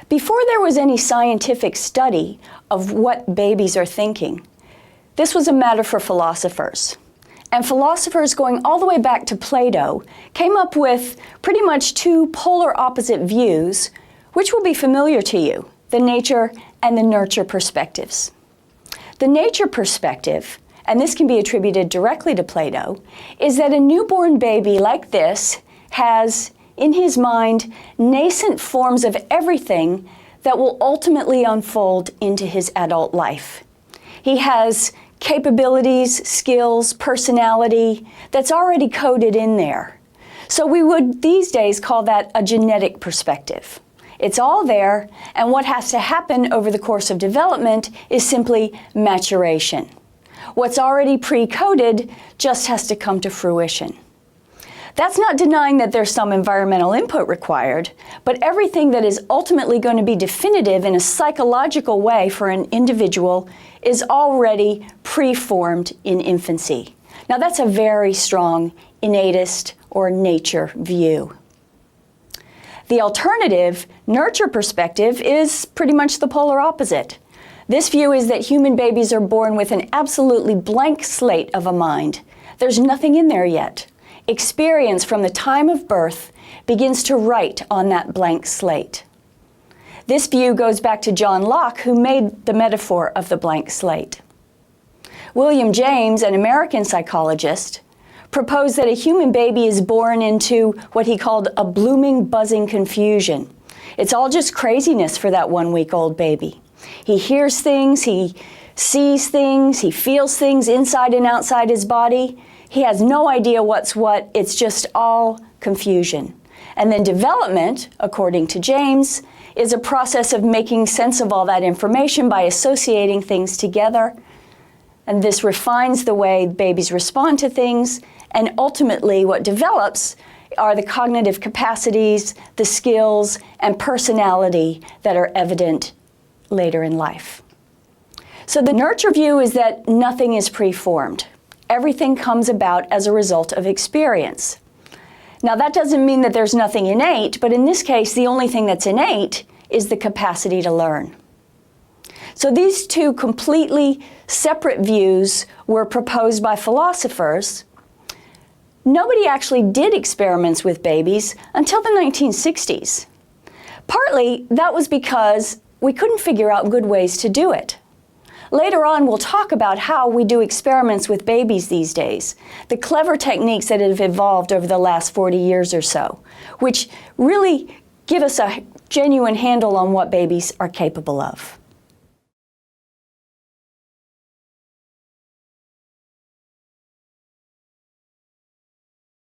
Before there was any scientific study of what babies are thinking, this was a matter for philosophers. And philosophers going all the way back to Plato came up with pretty much two polar opposite views, which will be familiar to you, the nature and the nurture perspectives. The nature perspective, and this can be attributed directly to Plato, is that a newborn baby like this has, in his mind, nascent forms of everything that will ultimately unfold into his adult life. He has capabilities, skills, personality that's already coded in there. So we would these days call that a genetic perspective. It's all there, and what has to happen over the course of development is simply maturation. What's already pre-coded just has to come to fruition. That's not denying that there's some environmental input required, but everything that is ultimately going to be definitive in a psychological way for an individual is already pre-formed in infancy. Now that's a very strong innatist or nature view. The alternative, nurture perspective, is pretty much the polar opposite. This view is that human babies are born with an absolutely blank slate of a mind. There's nothing in there yet. Experience from the time of birth begins to write on that blank slate. This view goes back to John Locke, who made the metaphor of the blank slate. William James, an American psychologist, proposed that a human baby is born into what he called a blooming, buzzing confusion. It's all just craziness for that 1-week-old baby. He hears things, he sees things, he feels things inside and outside his body. He has no idea what's what, it's just all confusion. And then development, according to James, is a process of making sense of all that information by associating things together. And this refines the way babies respond to things, and ultimately what develops are the cognitive capacities, the skills, and personality that are evident later in life. So the nurture view is that nothing is preformed. Everything comes about as a result of experience. Now that doesn't mean that there's nothing innate, but in this case, the only thing that's innate is the capacity to learn. So these two completely separate views were proposed by philosophers. Nobody actually did experiments with babies until the 1960s. Partly, that was because we couldn't figure out good ways to do it. Later on, we'll talk about how we do experiments with babies these days, the clever techniques that have evolved over the last 40 years or so, which really give us a genuine handle on what babies are capable of.